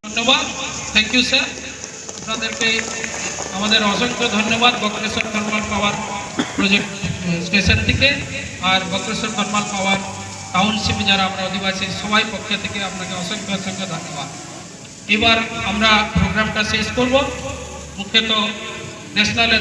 ধন্যবাদ, thank you sir. আপনাদেরকে আমাদের অসংখ্য ধন্যবাদ Bakreshwar thermal power project station থেকে আর বক্রেশ্বর থার্মাল পাওয়ার টাউনশিপে যারা আমরা অধিবাসী সবাই পক্ষ থেকে আপনাকে অসংখ্য অসংখ্য ধন্যবাদ। এবার আমরা প্রোগ্রামটা শেষ করব। মুখ্যত ন্যাশনাল